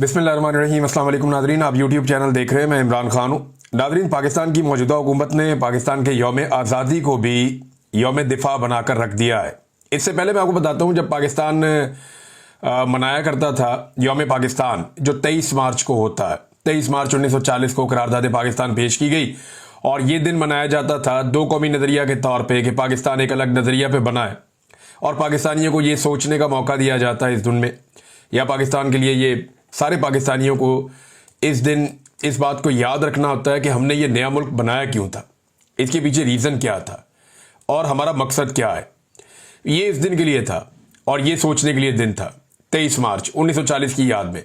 बिस्मिल्लाहिर्रहमानिर्रहीम। अस्सलाम वालेकुम नादरीन, आप यूट्यूब चैनल देख रहे हैं। मैं इमरान खान हूँ। नादरीन, पाकिस्तान की मौजूदा हुकूमत ने पाकिस्तान के यौम आज़ादी को भी यौम दिफा बनाकर रख दिया है। इससे पहले मैं आपको बताता हूँ, जब पाकिस्तान मनाया करता था यौम पाकिस्तान, जो 23 मार्च को होता है, 23 मार्च 1940 को करारदाद पाकिस्तान पेश की गई और ये दिन मनाया जाता था दो कौमी नज़रिया के तौर पर कि पाकिस्तान एक अलग नज़रिया पर बना है और पाकिस्तानियों को ये सोचने का मौका दिया जाता है इस दिन में, या पाकिस्तान के लिए ये सारे पाकिस्तानियों को इस दिन इस बात को याद रखना होता है कि हमने ये नया मुल्क बनाया क्यों था, इसके पीछे रीज़न क्या था और हमारा मकसद क्या है। ये इस दिन के लिए था और ये सोचने के लिए दिन था 23 मार्च 1940 की याद में।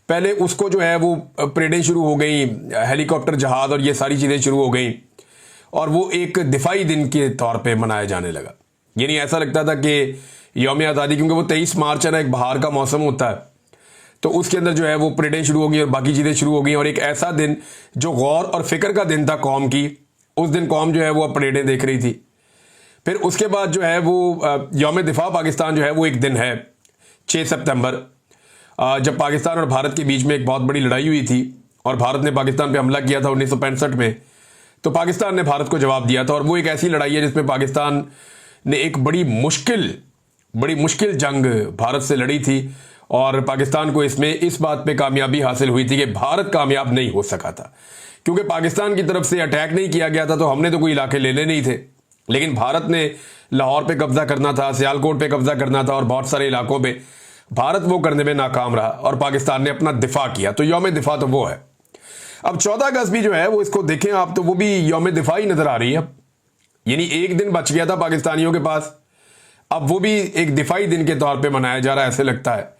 पहले उसको जो है वो परेडें शुरू हो गई, हेलीकॉप्टर जहाज़ और ये सारी चीज़ें शुरू हो गई और वो एक दिफाई दिन के तौर पर मनाया जाने लगा। यानी ऐसा लगता था कि यौम आज़ादी, क्योंकि वो 23 मार्च है ना, एक बाहर का मौसम होता है, तो उसके अंदर जो है वो परेडें शुरू हो गई और बाकी चीज़ें शुरू हो गई और एक ऐसा दिन जो गौर और फिक्र का दिन था कौम की, उस दिन कौम जो है वो अब परेडें देख रही थी। फिर उसके बाद जो है वो यौम दिफा पाकिस्तान जो है वो एक दिन है 6 सितंबर, जब पाकिस्तान और भारत के बीच में एक बहुत बड़ी लड़ाई हुई थी और भारत ने पाकिस्तान पे हमला किया था 1965 में, तो पाकिस्तान ने भारत को जवाब दिया था। और वो एक ऐसी लड़ाई है जिसमें पाकिस्तान ने एक बड़ी मुश्किल जंग भारत से लड़ी थी और पाकिस्तान को इसमें इस बात पे कामयाबी हासिल हुई थी कि भारत कामयाब नहीं हो सका था, क्योंकि पाकिस्तान की तरफ से अटैक नहीं किया गया था, तो हमने तो कोई इलाके लेने नहीं थे, लेकिन भारत ने लाहौर पे कब्जा करना था, सियालकोट पे कब्जा करना था और बहुत सारे इलाकों पे भारत वो करने में नाकाम रहा और पाकिस्तान ने अपना दिफा किया। तो यौम दिफा तो वो है। अब 14 अगस्त भी जो है वो, इसको देखें आप, तो वो भी यौम दिफा ही नजर आ रही है। यानी एक दिन बच गया था पाकिस्तानियों के पास, अब वो भी एक दिफाई दिन के तौर पे मनाया जा रहा है। ऐसे लगता है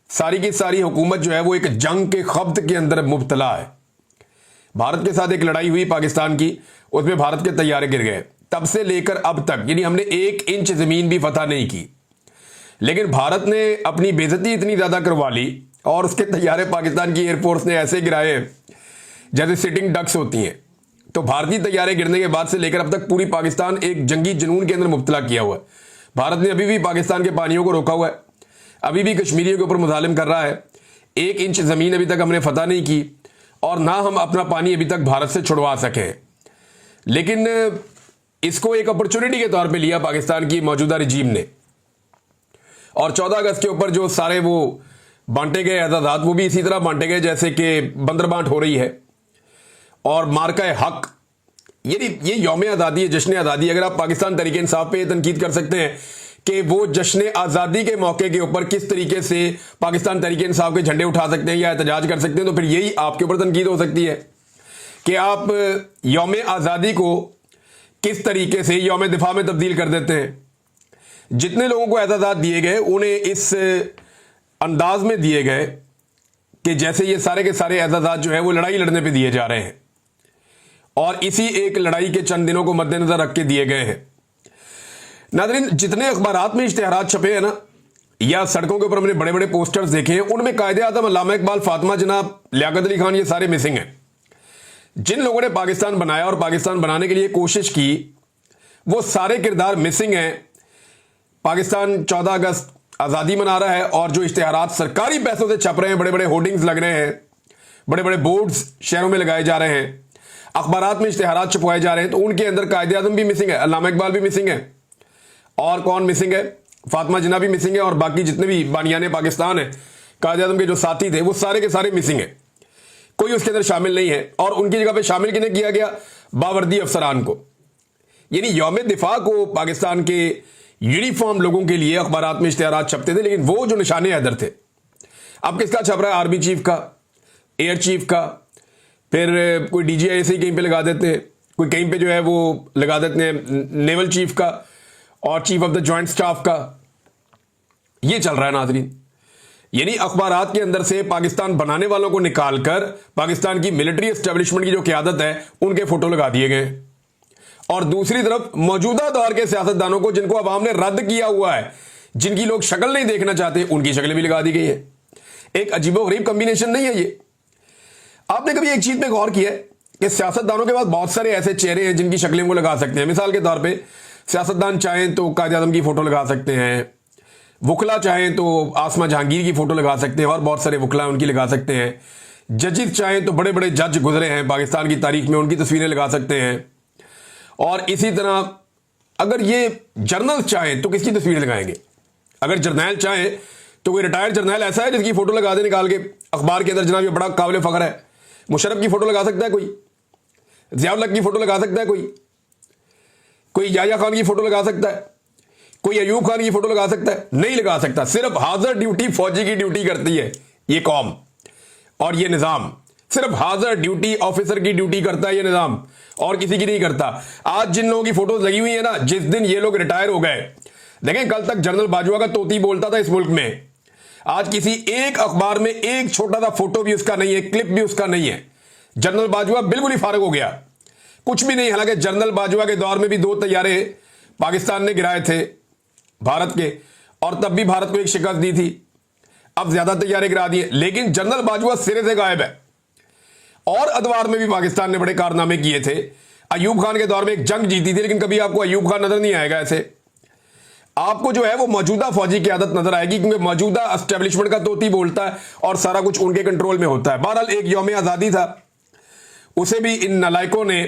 सारी की सारी हुकूमत जो है वो एक जंग के खब्त के अंदर मुब्तला है। भारत के साथ एक लड़ाई हुई पाकिस्तान की, उसमें भारत के तैयारे गिर गए। तब से लेकर अब तक यानी हमने 1 इंच जमीन भी फतह नहीं की, लेकिन भारत ने अपनी बेइज्जती इतनी ज्यादा करवा ली और उसके तैयारे पाकिस्तान की एयरफोर्स ने ऐसे गिराए जैसे सिटिंग डक्स होती हैं। तो भारतीय तैयारे गिरने के बाद से लेकर अब तक पूरी पाकिस्तान एक जंगी जुनून के अंदर मुब्तला किया हुआ है। भारत ने अभी भी पाकिस्तान के पानियों को रोका हुआ है, अभी भी कश्मीरियों के ऊपर मुजालिम कर रहा है। 1 इंच जमीन अभी तक हमने फतह नहीं की और ना हम अपना पानी अभी तक भारत से छुड़वा सके। लेकिन इसको एक अपॉर्चुनिटी के तौर पे लिया पाकिस्तान की मौजूदा रिजीम ने और 14 अगस्त के ऊपर जो सारे वो बांटे गए एजाज़ात, वो भी इसी तरह बांटे गए जैसे कि बंदरबांट हो रही है। और मार्का हक, ये यौम आज़ादी है, जश्न आज़ादी। अगर आप पाकिस्तान तहरीक इंसाफ पे तनकीद कर सकते हैं कि वो जश्न आज़ादी के मौके के ऊपर किस तरीके से पाकिस्तान तहरीक इंसाफ के झंडे उठा सकते हैं या एहतजाज कर सकते हैं, तो फिर यही आपके ऊपर तनकीद हो सकती है कि आप यौम आज़ादी को किस तरीके से यौम दिफा में तब्दील कर देते हैं। जितने लोगों को एहतजाज दिए गए उन्हें इस अंदाज में दिए गए कि जैसे ये सारे के सारे एहतजाज जो है वो लड़ाई लड़ने पर दिए जा रहे हैं और इसी एक लड़ाई के चंद दिनों को मद्देनजर रख के दिए गए हैं। नाज़रीन, जितने अखबारात में इश्तिहारात छपे हैं ना, या सड़कों के ऊपर हमने बड़े बड़े पोस्टर्स देखे हैं, उनमें कायदे आज़म अल्लामा इकबाल, फातिमा जनाब, लियाकत अली खान, ये सारे मिसिंग हैं। जिन लोगों ने पाकिस्तान बनाया और पाकिस्तान बनाने के लिए कोशिश की, वो सारे किरदार मिसिंग हैं। पाकिस्तान 14 अगस्त आज़ादी मना रहा है और जो इश्तिहारात सरकारी पैसों से छप रहे हैं, बड़े बड़े होर्डिंग्स लग रहे हैं, बड़े बड़े बोर्ड्स शहरों में लगाए जा रहे हैं, अखबारात में इश्तिहारात छपवाए जा रहे हैं, तो उनके अंदर कायदे आज़म भी मिसिंग है, अल्लामा इकबाल भी मिसिंग है, और कौन मिसिंग है, फातिमा जिन्ना भी मिसिंग है, और बाकी जितने भी बानियाने पाकिस्तान है, कायदे आज़म के जो साथी थे, वो सारे के सारे मिसिंग है। कोई उसके अंदर शामिल नहीं है और उनकी जगह पे शामिल किन्हें किया गया? बावर्दी अफसरान को। यानी यौम दिफा को पाकिस्तान के यूनिफॉर्म लोगों के लिए अखबारात में इश्तिहारात छपते थे, लेकिन वो जो निशाने हैदर थे, अब किसका छप रहा है? आर्मी चीफ का, एयर चीफ का, फिर कोई DGI ऐसे ही कहीं पे लगा देते हैं, कोई कहीं पे जो है वो लगा देते हैं नेवल चीफ का और chief of the joint staff का। ये चल रहा है नाज़रीन। यानी अखबारात के अंदर से पाकिस्तान बनाने वालों को निकालकर पाकिस्तान की मिलिट्री एस्टेब्लिशमेंट की जो क़यादत है उनके फोटो लगा दिए गए, और दूसरी तरफ मौजूदा दौर के सियासतदानों को, जिनको अवाम ने रद्द किया हुआ है, जिनकी लोग शक्ल नहीं देखना चाहते, उनकी शक्लें भी लगा दी गई है। एक अजीबोगरीब कॉम्बिनेशन नहीं है ये? आपने कभी एक चीज पे गौर किया है कि सियासतदानों के पास बहुत सारे ऐसे चेहरे हैं जिनकी शक्लें वो लगा सकते हैं? मिसाल के तौर पे सियासतदान चाहें तो कायद आज़म की फोटो लगा सकते हैं, वकला चाहें तो आसमा जहांगीर की फ़ोटो लगा सकते हैं और बहुत सारे वकला उनकी लगा सकते हैं। जजेस चाहें तो बड़े बड़े जज गुजरे हैं पाकिस्तान की तारीख में, उनकी तस्वीरें लगा सकते हैं। और इसी तरह अगर ये जर्नल चाहें तो किसकी तस्वीर लगाएंगे? अगर जर्नैल चाहें तो कोई रिटायर्ड जर्नैल ऐसा है जिसकी फ़ोटो लगा दे निकाल के अखबार के अंदर, जनाब ये बड़ा काबिल फ़ख्र है। मुशर्रफ की फ़ोटो लगा सकता है कोई, ज़ियाउल हक की फ़ोटो लगा सकता है कोई याया खान की फ़ोटो लगा सकता है, कोई अयूब खान की फ़ोटो लगा सकता है? नहीं लगा सकता। सिर्फ हाजिर ड्यूटी फौजी की ड्यूटी करती है ये कौम और ये निज़ाम, सिर्फ हाजिर ड्यूटी ऑफिसर की ड्यूटी करता है ये निज़ाम, और किसी की नहीं करता। आज जिन लोगों की फ़ोटोज़ लगी हुई है ना, जिस दिन ये लोग रिटायर हो गए, देखें कल तक जनरल बाजवा का तोती बोलता था इस मुल्क में, आज किसी एक अखबार में एक छोटा सा फोटो भी उसका नहीं है, क्लिप भी उसका नहीं है। जनरल बाजवा बिल्कुल ही फारग हो गया, कुछ भी नहीं। हालांकि जनरल बाजवा के दौर में भी 2 तैयारे पाकिस्तान ने गिराए थे भारत के, और तब भी भारत को एक शिकस्त दी थी। अब ज्यादा तैयारे गिरा दिए, लेकिन जनरल बाजवा सिरे से गायब है। और अदवार में भी पाकिस्तान ने बड़े कारनामे किए थे। अयूब खान के दौर में एक जंग जीती थी, लेकिन कभी आपको अयूब खान नजर नहीं आएगा। ऐसे आपको जो है वो मौजूदा फौजी की आदत नजर आएगी, क्योंकि मौजूदा एस्टेब्लिशमेंट का तोती बोलता है और सारा कुछ उनके कंट्रोल में होता है। बहरहाल एक यौम आज़ादी था, उसे भी इन नलायकों ने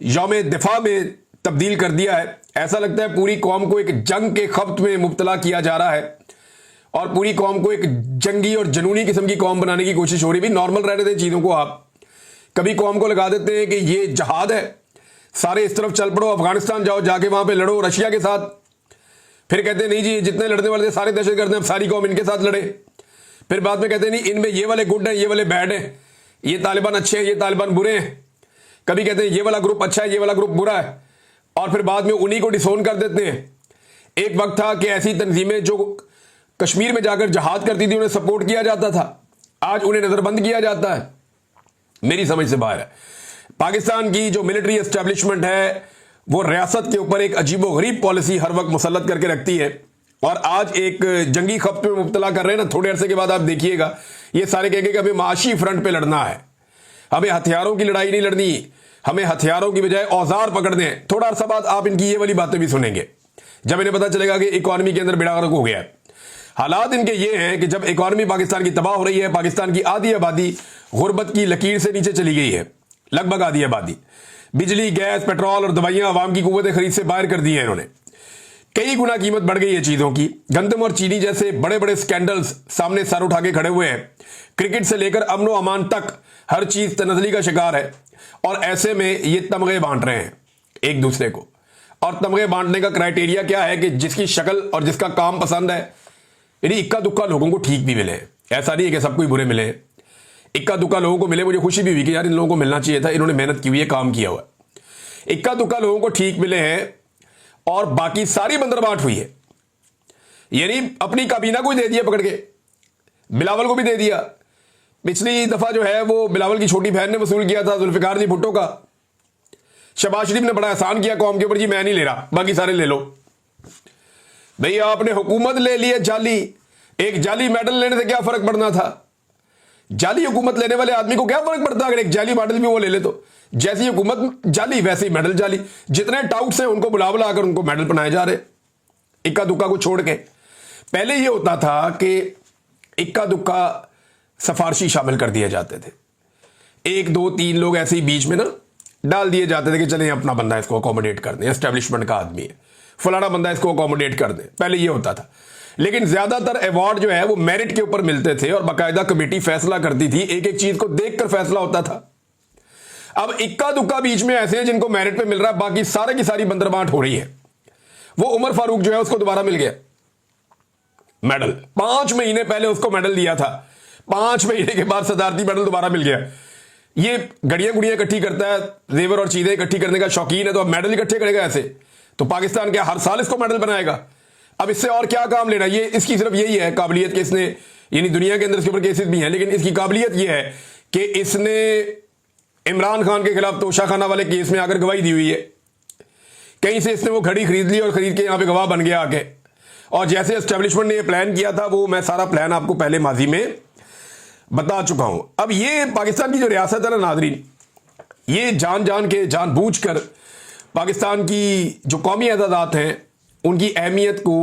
यौम दिफा में तब्दील कर दिया है। ऐसा लगता है पूरी कौम को एक जंग के खब्त में मुब्तला किया जा रहा है और पूरी कौम को एक जंगी और जनूनी किस्म की कौम बनाने की कोशिश हो रही है। भी नॉर्मल रहने दें चीज़ों को। आप कभी कौम को लगा देते हैं कि ये जहाद है, सारे इस तरफ चल पड़ो, अफगानिस्तान जाओ, जाके वहां पे लड़ो रशिया के साथ। फिर कहते हैं नहीं जी जितने लड़ने वाले थे सारे दहशतगर्द हैं, सारी कौम इनके साथ लड़े। फिर बाद में कहते हैं नहीं इनमें ये वाले गुड हैं, ये वाले बैड हैं, ये तालिबान अच्छे हैं, ये तालिबान बुरे हैं। कभी कहते हैं ये वाला ग्रुप अच्छा है, ये वाला ग्रुप बुरा है, और फिर बाद में उन्हीं को डिसोन कर देते हैं। एक वक्त था कि ऐसी तंजीमें जो कश्मीर में जाकर जहाद करती थी उन्हें सपोर्ट किया जाता था, आज उन्हें नजरबंद किया जाता है। मेरी समझ से बाहर है। पाकिस्तान की जो मिलिट्री एस्टेब्लिशमेंट है वो रियासत के ऊपर एक अजीबो गरीब पॉलिसी हर वक्त मुसल्लत करके रखती है, और आज एक जंगी खप्त में मुब्तला कर रहे हैं ना। थोड़े अरसे के बाद आप देखिएगा ये सारे कहेंगे कि हमें माशी फ्रंट पे लड़ना है, हमें हथियारों की लड़ाई नहीं लड़नी, हमें हथियारों की बजाय औजार पकड़ने हैं। थोड़ा अरसा बाद आप इनकी ये वाली बातें भी सुनेंगे, जब इन्हें पता चलेगा कि इकॉनमी के अंदर बेड़ा गर्क हो गया है। हालात इनके ये हैं कि जब इकॉनमी पाकिस्तान की तबाह हो रही है, पाकिस्तान की आधी आबादी गुर्बत की लकीर से नीचे चली गई है, लगभग आधी आबादी। बिजली, गैस, पेट्रोल और दवाइयां आवाम की कुव्वत खरीद से बाहर कर दी है इन्होंने। कई गुना कीमत बढ़ गई है चीजों की। गंदम और चीनी जैसे बड़े बड़े स्कैंडल्स सामने सर उठा के खड़े हुए हैं। क्रिकेट से लेकर अमन व अमान तक हर चीज तनजली का शिकार है, और ऐसे में ये तमगे बांट रहे हैं एक दूसरे को। और तमगे बांटने का क्राइटेरिया क्या है कि जिसकी शक्ल और जिसका काम पसंद है, यानी इक्का दुक्का लोगों को ठीक भी मिले। ऐसा नहीं है कि सबको ही बुरे मिले, इक्का दुक्का लोगों को मिले। मुझे खुशी भी हुई कि यार इन लोगों को मिलना चाहिए था, इन्होंने मेहनत की हुई है, काम किया हुआ। इक्का दुक्का लोगों को ठीक मिले हैं और बाकी सारी बंदरबाट हुई है। यानी अपनी काबीना को ही दे दिया पकड़ के, बिलावल को भी दे दिया। पिछली दफा जो है वो बिलावल की छोटी बहन ने वसूल किया था जुल्फिकार जी भुट्टो का। शहबाज शरीफ ने बड़ा एहसान किया कौम के ऊपर, जी मैं नहीं ले रहा, बाकी सारे ले लो। भैया आपने हुकूमत ले ली है जाली, एक जाली मेडल लेने से क्या फर्क पड़ना था? जाली हुकूमत लेने वाले आदमी को क्या फर्क पड़ता अगर एक जाली मेडल भी वो ले ले तो? जैसी हुकूमत जाली वैसे ही मेडल जाली। जितने टाउट्स हैं उनको बुला बुला कर उनको मेडल बनाए जा रहे, इक्का दुक्का को छोड़ के। पहले ये होता था कि इक्का दुक्का सफारशी शामिल कर दिए जाते थे, 1 2 3 लोग ऐसे ही बीच में ना डाल दिए जाते थे कि चले अपना बंदा इसको अकोमोडेट कर दें, एस्टेब्लिशमेंट का आदमी है, फलाना बंदा इसको अकोमोडेट कर दे। पहले ये होता था, लेकिन ज्यादातर अवार्ड जो है वो मेरिट के ऊपर मिलते थे और बाकायदा कमेटी फैसला करती थी, एक एक चीज को देखकर फैसला होता था। अब इक्का दुक्का बीच में ऐसे हैं जिनको मेरिट पे मिल रहा है, बाकी सारे की सारी बंदरबाट हो रही है। वो उमर फारूक जो है उसको दोबारा मिल गया मेडल, 5 महीने पहले उसको मेडल दिया था, 5 महीने के बाद सदारती मेडल दोबारा मिल गया। ये गड़ियां गुड़ियां इकट्ठी करता है, जेवर और चीजें इकट्ठी करने का शौकीन है, तो अब मेडल इकट्ठे करेगा ऐसे। तो पाकिस्तान क्या हर साल इसको मेडल बनाएगा? अब इससे और क्या काम लेना? ये इसकी सिर्फ यही है काबिलियत कि इसने, यानी दुनिया के अंदर इसके ऊपर केसेस भी हैं, लेकिन इसकी काबिलियत यह है कि इसने इमरान खान के खिलाफ तोशा खाना वाले केस में आकर गवाही दी हुई है। कहीं से इसने वो घड़ी खरीद ली और खरीद के यहां पे गवाह बन गया आके। और जैसे एस्टेब्लिशमेंट ने ये प्लान किया था, वो मैं सारा प्लान आपको पहले माजी में बता चुका हूं। अब ये पाकिस्तान की जो रियासत है ना नादरीन, ये जान जान के जानबूझ कर पाकिस्तान की जो कौमी एजाज़ात हैं उनकी अहमियत को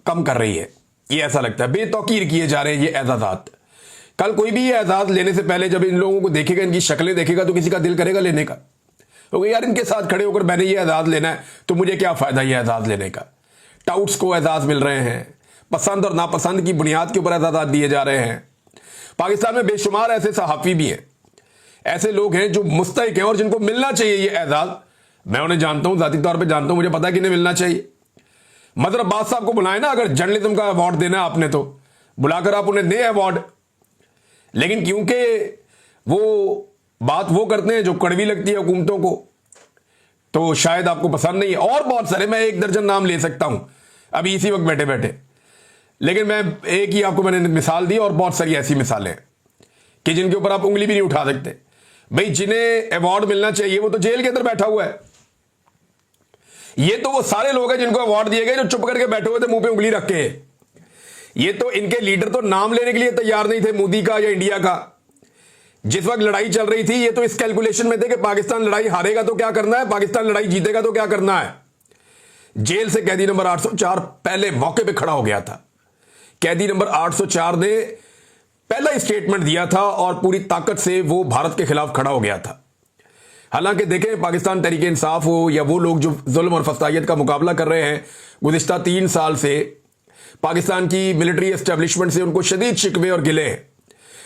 कम कर रही है, ये ऐसा लगता है। बेतौकीर किए जा रहे हैं ये एजाजात। कल कोई भी ये एजाज लेने से पहले जब इन लोगों को देखेगा, इनकी शक्लें देखेगा, तो किसी का दिल करेगा लेने का। तो यार इनके साथ खड़े होकर मैंने ये एजाज लेना है तो मुझे क्या फायदा ये एजाज लेने का। टाउट्स को एजाज मिल रहे हैं, पसंद और नापसंद की बुनियाद के ऊपर एजाज दिए जा रहे हैं। पाकिस्तान में बेशुमार ऐसे सहाफ़ी भी हैं, ऐसे लोग हैं जो मुस्तहिक हैं और जिनको मिलना चाहिए ये एजाज। मैं उन्हें जानता हूं, जाती तौर पे जानता हूं, मुझे पता है कि इन्हें मिलना चाहिए। मदर अब्बास साहब को बुलाएं ना, अगर जर्नलिज्म का अवार्ड देना है आपने तो बुलाकर आप उन्हें दें अवार्ड। लेकिन क्योंकि वो बात वो करते हैं जो कड़वी लगती है हुकूमतों को, तो शायद आपको पसंद नहीं है। और बहुत सारे, मैं 1 दर्जन नाम ले सकता हूं अभी इसी वक्त बैठे बैठे, लेकिन मैं एक ही आपको मैंने मिसाल दी और बहुत सारी ऐसी मिसालें हैं कि जिनके ऊपर आप उंगली भी नहीं उठा सकते। भाई जिन्हें अवार्ड मिलना चाहिए वो तो जेल के अंदर बैठा हुआ है। ये तो वो सारे लोग हैं जिनको अवार्ड दिए गए जो चुप करके बैठे हुए थे मुंह पे उंगली रख के। ये तो इनके लीडर तो नाम लेने के लिए तैयार नहीं थे, मोदी का या इंडिया का। जिस वक्त लड़ाई चल रही थी ये तो इस कैलकुलेशन में थे कि पाकिस्तान लड़ाई हारेगा तो क्या करना है, पाकिस्तान लड़ाई जीतेगा तो क्या करना है। जेल से कैदी नंबर 804 पहले मौके पे खड़ा हो गया था। कैदी नंबर 804 ने पहला स्टेटमेंट दिया था और पूरी ताकत से वो भारत के खिलाफ खड़ा हो गया था। हालांकि देखें, पाकिस्तान तहरीक इंसाफ हो या वो लोग जो जुल्म और फसादियत का मुकाबला कर रहे हैं, गुज़िश्ता 3 साल से पाकिस्तान की मिलिट्री एस्टेब्लिशमेंट से उनको शदीद शिकवे और गिले हैं।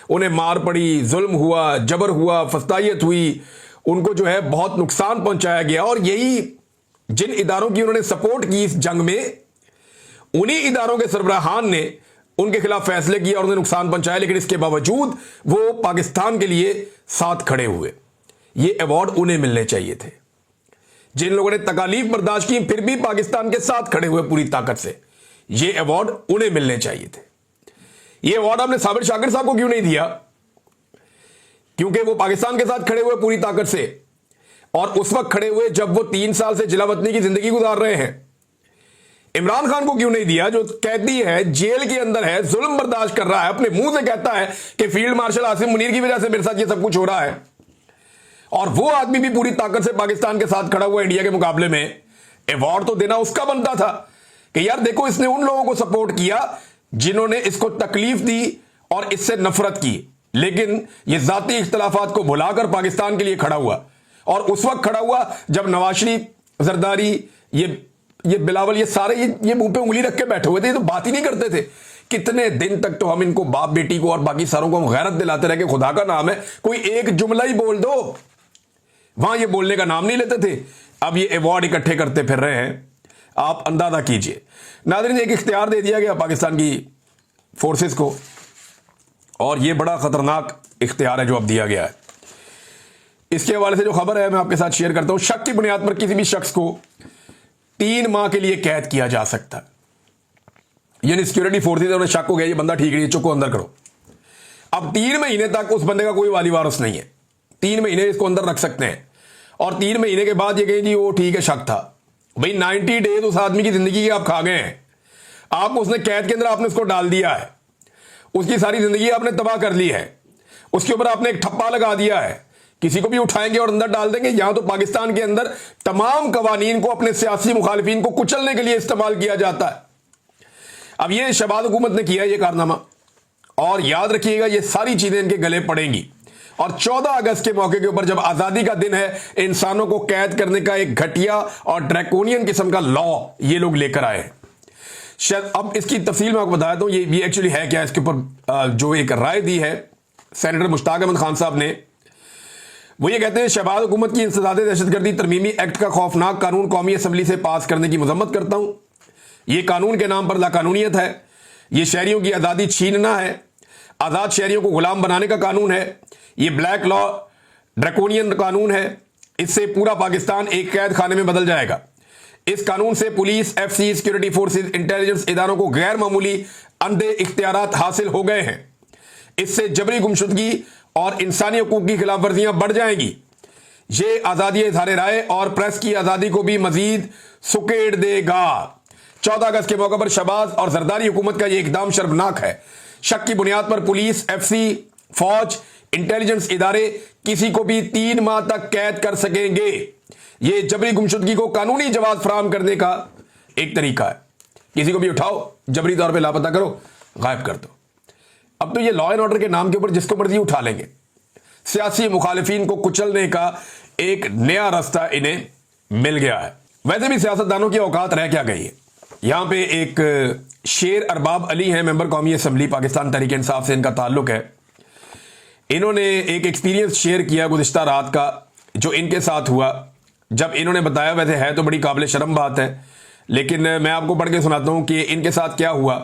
उन्हें मार पड़ी, जुल्म हुआ, जबर हुआ, फसादियत हुई, उनको जो है बहुत नुकसान पहुंचाया गया। और यही जिन इदारों की उन्होंने सपोर्ट की इस जंग में, उन्हीं इदारों के सरबराहान ने उनके खिलाफ फैसले किए और उन्हें नुकसान पहुंचाया। लेकिन इसके बावजूद वो पाकिस्तान के लिए साथ खड़े हुए। ये अवार्ड उन्हें मिलने चाहिए थे। जिन लोगों ने तकालीफ बर्दाश्त की फिर भी पाकिस्तान के साथ खड़े हुए पूरी ताकत से, ये अवार्ड उन्हें मिलने चाहिए थे। ये अवार्ड आपने साबिर शाकिर साहब को क्यों नहीं दिया? क्योंकि वो पाकिस्तान के साथ खड़े हुए पूरी ताकत से, और उस वक्त खड़े हुए जब वो 3 साल से जिलावतनी की जिंदगी गुजार रहे हैं। इमरान खान को क्यों नहीं दिया जो कैदी है, जेल के अंदर है, जुल्म बर्दाश्त कर रहा है, अपने मुंह से कहता है कि फील्ड मार्शल आसिम मुनीर की वजह से मेरे साथ ये सब कुछ हो रहा है, और वो आदमी भी पूरी ताकत से पाकिस्तान के साथ खड़ा हुआ इंडिया के मुकाबले में। अवार्ड तो देना उसका बनता था कि यार देखो, इसने उन लोगों को सपोर्ट किया जिन्होंने इसको तकलीफ दी और इससे नफरत की, लेकिन ये जाती इख्तलाफात को भुलाकर पाकिस्तान के लिए खड़ा हुआ। और उस वक्त खड़ा हुआ जब नवाज शरीफ, जरदारी, ये बिलावल, ये सारे ये मुंह पे उंगली रख के बैठे हुए थे, ये तो बात ही नहीं करते थे। कितने दिन तक तो हम इनको, बाप बेटी को और बाकी सारों को हम गैरत दिलाते रहे कि खुदा का नाम है कोई एक जुमला ही बोल दो, वहां ये बोलने का नाम नहीं लेते थे। अब ये अवार्ड इकट्ठे करते फिर रहे हैं, आप अंदाजा कीजिए। नाज़रीन, एक इख्तियार दे दिया गया पाकिस्तान की फोर्सेस को, और ये बड़ा खतरनाक इख्तियार है जो अब दिया गया है। इसके हवाले से जो खबर है मैं आपके साथ शेयर करता हूं। शक की बुनियाद पर किसी भी शख्स को 3 माह के लिए कैद किया जा सकता है। यानी सिक्योरिटी फोर्सेज उन्हें शक हो गया ये बंदा ठीक नहीं है, चुप को अंदर करो। अब 3 महीने तक उस बंदे का कोई वाली वारस नहीं है, 3 महीने इसको अंदर रख सकते हैं, और 3 महीने के बाद ये कहें जी वो ठीक है, शक था। भाई 90 डेज उस आदमी की जिंदगी के आप खा गए हैं। आप उसने कैद के अंदर आपने उसको डाल दिया है, उसकी सारी जिंदगी आपने तबाह कर ली है, उसके ऊपर आपने एक ठप्पा लगा दिया है। किसी को भी उठाएंगे और अंदर डाल देंगे। यहां तो पाकिस्तान के अंदर तमाम कवानीन को अपने सियासी मुखालिफिन को कुचलने के लिए इस्तेमाल किया जाता है। अब ये शहबाज हुकूमत ने किया ये कारनामा, और याद रखिएगा ये सारी चीजें इनके गले पड़ेंगी। और 14 अगस्त के मौके के ऊपर जब आजादी का दिन है, इंसानों को कैद करने का एक घटिया और ड्रैकोनियन किस्म का लॉ ये लोग लेकर आए। शायद अब इसकी तफसील मैं आपको बताया दूं ये एक्चुअली है क्या। इसके ऊपर जो एक राय दी है सेनेटर मुश्ताक अहमद खान साहब ने, वो ये कहते हैं शहबाज हुकूमत की इंसदाद दहशतगर्दी तरमीमी एक्ट का खौफनाक कानून कौमी असम्बली से पास करने की मजम्मत करता हूं। ये कानून के नाम पर लाकानूनियत है, ये शहरियों की आज़ादी छीनना है, आज़ाद शहरियों को गुलाम बनाने का कानून है, ये ब्लैक लॉ ड्रैकोनियन कानून है। इससे पूरा पाकिस्तान एक कैद खाने में बदल जाएगा। इस कानून से police, FC, security forces, intelligence इदारों को गैर मामूली अंधे इख्तियारात हासिल हो गए हैं। इससे जबरी गुमशुदगी और इंसानी हकूक की खिलाफ वर्जियां बढ़ जाएंगी। ये आज़ादी इज़हार राय और प्रेस की आज़ादी को भी मजीद सुकेड़ देगा। 14 अगस्त के मौके पर शहबाज और जरदारी हुकूमत का यह इकदाम शर्मनाक है। शक की बुनियाद पर पुलिस, एफसी, फौज, इंटेलिजेंस इदारे किसी को भी 3 माह तक कैद कर सकेंगे। यह जबरी गुमशुदगी को कानूनी जवाब फराहम करने का एक तरीका है। किसी को भी उठाओ, जबरी तौर पे लापता करो, गायब कर दो। अब तो ये लॉ एंड ऑर्डर के नाम के ऊपर जिसको मर्जी उठा लेंगे। सियासी मुखालिफिन को कुचलने का एक नया रास्ता इन्हें मिल गया है। वैसे भी सियासतदानों की औकात रह क्या गई है। यहां पे एक शेर अरबाब अली हैं, मेंबर कौमी असम्बली, पाकिस्तान तहरीक इंसाफ से इनका ताल्लुक है। इन्होंने एक एक्सपीरियंस शेयर किया गुज़िश्ता रात का, जो इनके साथ हुआ। जब इन्होंने बताया, वैसे है तो बड़ी काबिल शर्म बात है, लेकिन मैं आपको पढ़ के सुनाता हूं कि इनके साथ क्या हुआ।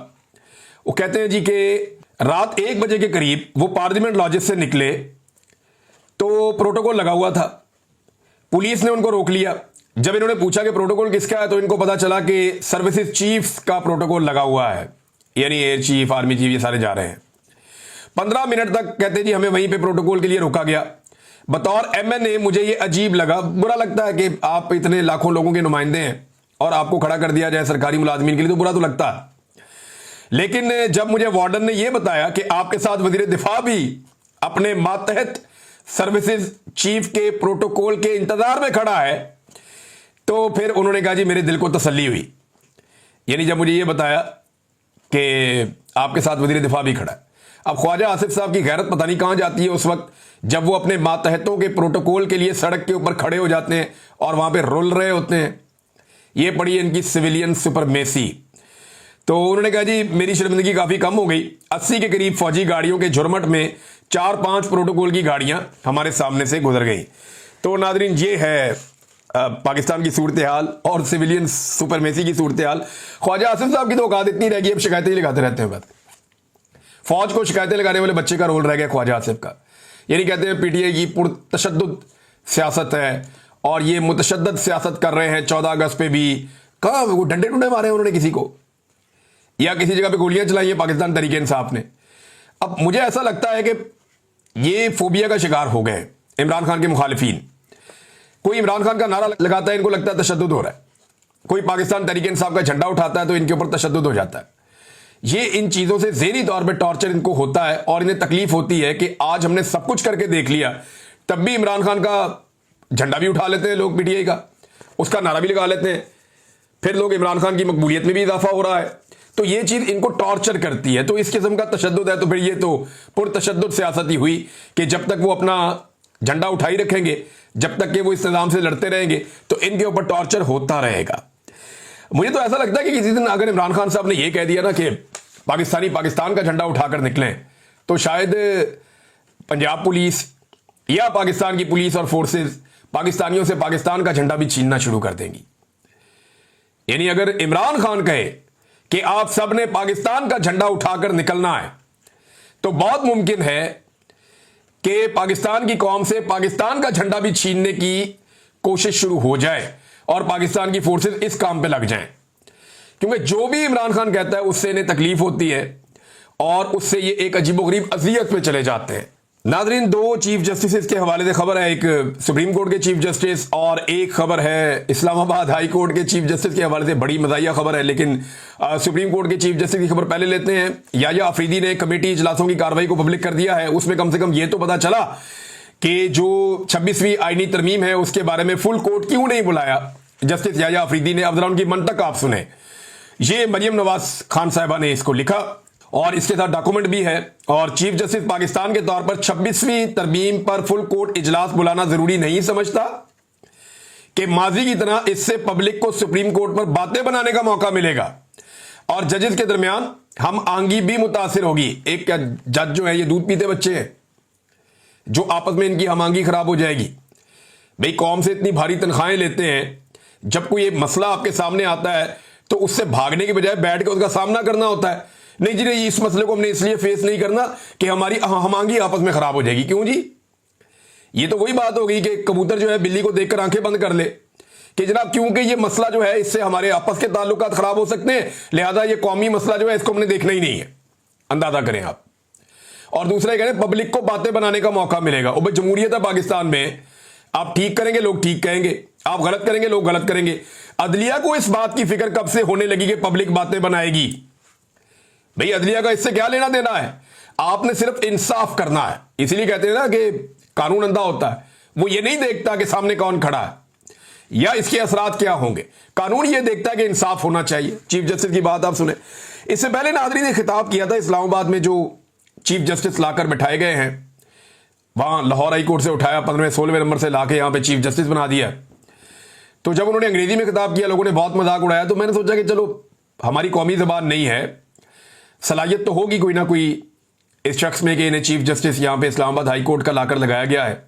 वो कहते हैं जी कि रात 1 बजे के करीब वो पार्लियामेंट लॉजिस से निकले तो प्रोटोकॉल लगा हुआ था। पुलिस ने उनको रोक लिया। जब इन्होंने पूछा कि प्रोटोकॉल किसका है, तो इनको पता चला कि सर्विसेज चीफ का प्रोटोकॉल लगा हुआ है, यानी एयर चीफ, आर्मी चीफ, ये सारे जा रहे हैं। 15 मिनट तक कहते जी हमें वहीं पे प्रोटोकॉल के लिए रोका गया। बतौर एमएनए मुझे ये अजीब लगा, बुरा लगता है कि आप इतने लाखों लोगों के नुमाइंदे हैं और आपको खड़ा कर दिया जाए सरकारी मुलाजमीन के लिए, तो बुरा तो लगता है। लेकिन जब मुझे वार्डन ने यह बताया कि आपके साथ वजीर दिफा भी अपने मातहत सर्विसेज चीफ के प्रोटोकॉल के इंतजार में खड़ा है, तो फिर उन्होंने कहा जी मेरे दिल को तसल्ली हुई। यानी जब मुझे यह बताया कि आपके साथ वजीर दिफा भी खड़ा है। अब ख्वाजा आसिफ साहब की गैरत पता नहीं कहां जाती है उस वक्त जब वो अपने मातहतों के प्रोटोकॉल के लिए सड़क के ऊपर खड़े हो जाते हैं और वहां पे रुल रहे होते हैं। ये पड़ी इनकी सिविलियन सुपरमेसी। तो उन्होंने कहा जी मेरी शर्मिंदगी काफी कम हो गई। 80 के करीब फौजी गाड़ियों के झुरमट में 4-5 प्रोटोकॉल की गाड़ियां हमारे सामने से गुजर गई। तो नादरीन, ये है पाकिस्तान की सूरत हाल और सिविलियन सुपरमेसी की सूरत हाल। ख्वाजा आसिफ साहब की तो औकात इतनी रह गई, अब शिकायतें लगाते रहते हैं। बस फौज को शिकायतें लगाने वाले बच्चे का रोल रह गया ख्वाजा आसिफ का। यानी कहते हैं पीटीआई की पुरतशद्दुद सियासत है और ये मुतशद्दद सियासत कर रहे हैं। 14 अगस्त पे भी कहा वो डंडे टुंडे मारे उन्होंने किसी को, या किसी जगह पे गोलियां चलाई है पाकिस्तान तहरीक इंसाफ ने। अब मुझे ऐसा लगता है कि ये फोबिया का शिकार हो गए इमरान खान के मुखालिफिन। कोई इमरान खान का नारा लगाता है, इनको लगता है तशद्दुद हो रहा है। कोई पाकिस्तान तहरीक इंसाफ का झंडा उठाता है तो इनके ऊपर तशद्दुद हो जाता है। ये इन चीजों से ज़हनी तौर पे टॉर्चर इनको होता है और इन्हें तकलीफ होती है कि आज हमने सब कुछ करके देख लिया, तब भी इमरान खान का झंडा भी उठा लेते हैं लोग, पीटीआई का, उसका नारा भी लगा लेते हैं। फिर लोग इमरान खान की मकबूलियत में भी इजाफा हो रहा है। तो ये चीज इनको टॉर्चर करती है। तो इस किस्म का तशद्दुद है। तो फिर ये तो पुरतशद्दुद सियासत ही हुई कि जब तक वो अपना झंडा उठाई रखेंगे, जब तक कि वो इस निजाम से लड़ते रहेंगे, तो इनके ऊपर टॉर्चर होता रहेगा। मुझे तो ऐसा लगता है कि किसी दिन अगर इमरान खान साहब ने यह कह दिया ना कि पाकिस्तानी पाकिस्तान का झंडा उठाकर निकलें, तो शायद पंजाब पुलिस या पाकिस्तान की पुलिस और फोर्सेस पाकिस्तानियों से पाकिस्तान का झंडा भी छीनना शुरू कर देंगी। यानी अगर इमरान खान कहे कि आप सब ने पाकिस्तान का झंडा उठाकर निकलना है, तो बहुत मुमकिन है कि पाकिस्तान की कौम से पाकिस्तान का झंडा भी छीनने की कोशिश शुरू हो जाए और पाकिस्तान की फोर्सेस इस काम पे लग जाएं। क्योंकि जो भी इमरान खान कहता है उससे इन्हें तकलीफ होती है और उससे ये एक अजीबोगरीब अज़ियत पे चले जाते हैं। नादरीन, 2 चीफ जस्टिस के हवाले से खबर है, एक सुप्रीम कोर्ट के चीफ जस्टिस और एक खबर है इस्लामाबाद हाई कोर्ट के चीफ जस्टिस के हवाले से। बड़ी मज़ाहिया खबर है, लेकिन सुप्रीम कोर्ट के चीफ जस्टिस की खबर पहले लेते हैं। याया अफरीदी ने कमेटी इजलासों की कार्रवाई को पब्लिक कर दिया है। उसमें कम से कम ये तो पता चला कि जो 26वीं आईनी तरमीम है उसके बारे में फुल कोर्ट क्यों नहीं बुलाया जस्टिस याया अफरीदी ने। अब जरा उनकी मंतक आप सुने। ये मरियम नवाज खान साहिबा ने इसको लिखा और इसके साथ डॉक्यूमेंट भी है। और चीफ जस्टिस पाकिस्तान के तौर पर 26वीं तरमीम पर फुल कोर्ट इजलास बुलाना जरूरी नहीं समझता कि माजी की तरह इससे पब्लिक को सुप्रीम कोर्ट पर बातें बनाने का मौका मिलेगा और जजेस के दरमियान हम आंगी भी मुतासिर होगी। एक क्या जज जो है ये दूध पीते बच्चे हैं जो आपस में इनकी हमांगी खराब हो जाएगी। भाई कौम से इतनी भारी तनख्वाहें लेते हैं, जब कोई एक मसला आपके सामने आता है तो उससे भागने के बजाय बैठ के उसका सामना करना होता है। नहीं जी, नहीं, इस मसले को हमने इसलिए फेस नहीं करना कि हमारी हमांगी आपस में खराब हो जाएगी। क्यों जी? ये तो वही बात होगी कि कबूतर जो है बिल्ली को देखकर आंखें बंद कर ले कि जनाब क्योंकि ये मसला जो है इससे हमारे आपस के ताल्लुकात खराब हो सकते हैं, लिहाजा ये कौमी मसला जो है इसको हमने देखना ही नहीं है। अंदाजा करें आप। और दूसरा कह रहे हैं पब्लिक को बातें बनाने का मौका मिलेगा। और भाई जमहूरियत है पाकिस्तान में, आप ठीक करेंगे लोग ठीक कहेंगे, आप गलत करेंगे लोग गलत करेंगे। अदलिया को इस बात की फिक्र कब से होने लगी कि पब्लिक बातें बनाएगी? भाई अदलिया का इससे क्या लेना देना है? आपने सिर्फ इंसाफ करना है। इसलिए कहते हैं ना कि कानून अंधा होता है, वो ये नहीं देखता कि सामने कौन खड़ा है। या इसके असरात क्या होंगे? कानून यह देखता है कि इंसाफ होना चाहिए। चीफ जस्टिस की बात आप सुने। इससे पहले नादरीन ने खिताब किया था इस्लामाबाद में, जो चीफ जस्टिस लाकर बिठाए गए हैं, वहां लाहौर हाई कोर्ट से उठाया, 15वें 16वें नंबर से लाके यहां पे चीफ जस्टिस बना दिया। तो जब उन्होंने अंग्रेजी में खिताब किया, लोगों ने बहुत मजाक उड़ाया। तो मैंने सोचा कि चलो, हमारी कौमी जबान नहीं है, सलाहियत तो होगी कोई ना कोई इस शख्स में कि इन्हें चीफ जस्टिस यहां पे इस्लामाबाद हाई कोर्ट का लाकर लगाया गया है।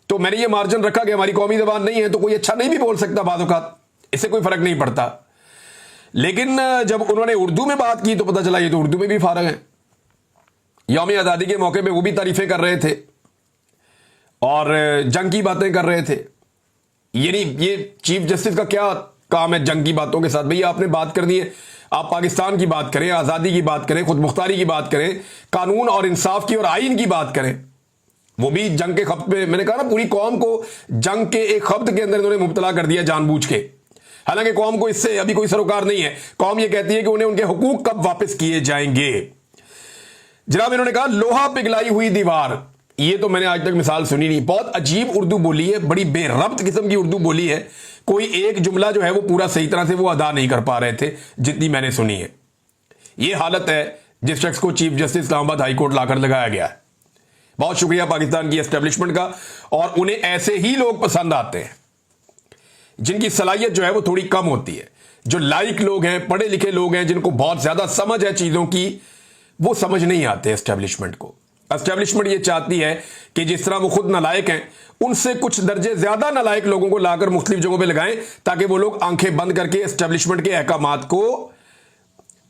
तो मैंने ये मार्जिन रखा कि हमारी कौमी जबान नहीं है तो कोई अच्छा नहीं भी बोल सकता, बाज़ औक़ात इससे कोई फर्क नहीं पड़ता। लेकिन जब उन्होंने उर्दू में बात की तो पता चला ये तो उर्दू में भी फारग है। यौम आज़ादी के मौके पे वो भी तारीफें कर रहे थे और जंग की बातें कर रहे थे। यानी ये चीफ जस्टिस का क्या काम है जंग की बातों के साथ? भैया आपने बात करनी है, आप पाकिस्तान की बात करें, आज़ादी की बात करें, खुद मुख्तारी की बात करें, कानून और इंसाफ की और आइन की बात करें। वो भी जंग के खब्त पे, मैंने कहा ना, पूरी कौम को जंग के एक खब्त के अंदर इन्होंने मुब्तला कर दिया जानबूझ के। हालांकि कौम को इससे अभी कोई सरोकार नहीं है। कौम ये कहती है कि उन्हें उनके हुकूक कब वापस किए जाएंगे। जनाब इन्होंने कहा लोहा पिघलाई हुई दीवार, ये तो मैंने आज तक मिसाल सुनी नहीं। बहुत अजीब उर्दू बोली है, बड़ी बेरब्त किस्म की उर्दू बोली है। कोई एक जुमला जो है वो पूरा सही तरह से वो अदा नहीं कर पा रहे थे जितनी मैंने सुनी है। ये हालत है जिस शख्स को chief justice Islamabad high court लाकर लगाया गया है। बहुत शुक्रिया पाकिस्तान की एस्टेब्लिशमेंट का, और उन्हें ऐसे ही लोग पसंद आते हैं जिनकी सलाहियत जो है वो थोड़ी कम होती है। जो लाइक लोग हैं, पढ़े लिखे लोग हैं, जिनको बहुत ज्यादा समझ है चीजों की, वो समझ नहीं आते एस्टेब्लिशमेंट को। एस्टेब्लिशमेंट ये चाहती है कि जिस तरह वो खुद नालायक हैं, उनसे कुछ दर्जे ज्यादा नालायक लोगों को लाकर मुख्तलिफ जगहों पे लगाएं ताकि वो लोग आंखें बंद करके एस्टेब्लिशमेंट के अहकामात को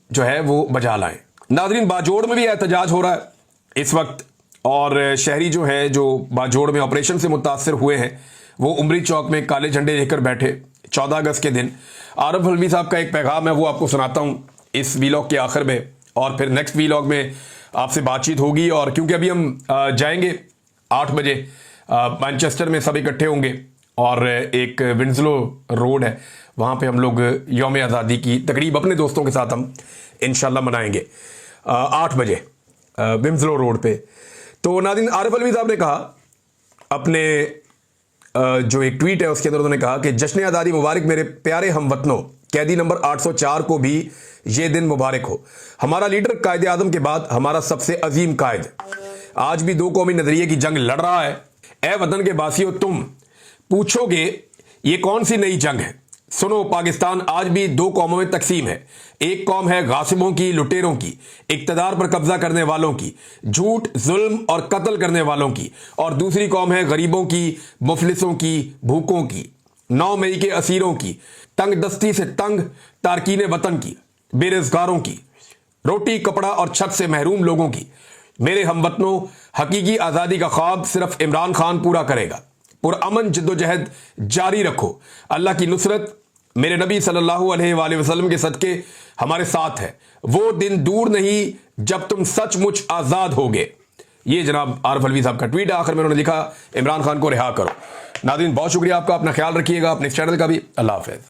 जो है वो बजा लाएं। नाज़रीन, बाजोड़ में भी एहतजाज हो रहा है इस वक्त, और शहरी जो है जो बाजोड़ में ऑपरेशन से मुतासर हुए हैं वो उमरी चौक में काले झंडे लेकर बैठे 14 अगस्त के दिन। आरिफ अलवी साहब का एक पैगाम है, वो आपको सुनाता हूं इस वीलॉग के आखिर में, और फिर नेक्स्ट वीलॉग में आपसे बातचीत होगी। और क्योंकि अभी हम जाएंगे 8 बजे मैनचेस्टर में, सब इकट्ठे होंगे और एक विंसलो रोड है, वहाँ पे हम लोग यौम आज़ादी की तकरीब अपने दोस्तों के साथ हम इंशाल्लाह मनाएंगे 8 बजे विंसलो रोड पे। तो नाज़रीन, आरिफ अलवी साहब ने कहा अपने जो एक ट्वीट है उसके अंदर, उन्होंने कहा कि जश्न आज़ादी मुबारक मेरे प्यारे हमवतनों, कैदी नंबर 804 को भी ये दिन मुबारक हो। हमारा लीडर कायदे आज़म के बाद हमारा सबसे अजीम कायद आज भी दो कौमी नजरिए की जंग लड़ रहा है। ए वतन के बासियों, तुम पूछोगे ये कौन सी नई जंग है? सुनो, पाकिस्तान आज भी दो कौमों में तकसीम है। एक कौम है गासिबों की, लुटेरों की, इक्तदार पर कब्जा करने वालों की, झूठ, जुल्म और कत्ल करने वालों की, और दूसरी कौम है गरीबों की, मुफलिसों की, भूखों की, 9 मई के असीरों की, तंग दस्ती से तंग तारकीन वतन की, बेरोजगारों की, रोटी कपड़ा और छत से महरूम लोगों की। मेरे हमवतनों, हकीकी आज़ादी का ख्वाब सिर्फ इमरान खान पूरा करेगा। पुरअमन जद्दोजहद जारी रखो। अल्लाह की नुसरत मेरे नबी सल्लल्लाहु अलैहि वसल्लम के सदके हमारे साथ है। वो दिन दूर नहीं जब तुम सचमुच आज़ाद होगे। ये जनाब आरिफ अलवी साहब का ट्वीट है। आखिर में उन्होंने लिखा इमरान खान को रिहा करो। नाज़रीन, बहुत शुक्रिया आपका, अपना ख्याल रखिएगा, अपने चैनल का भी। अल्लाह हाफ़िज़।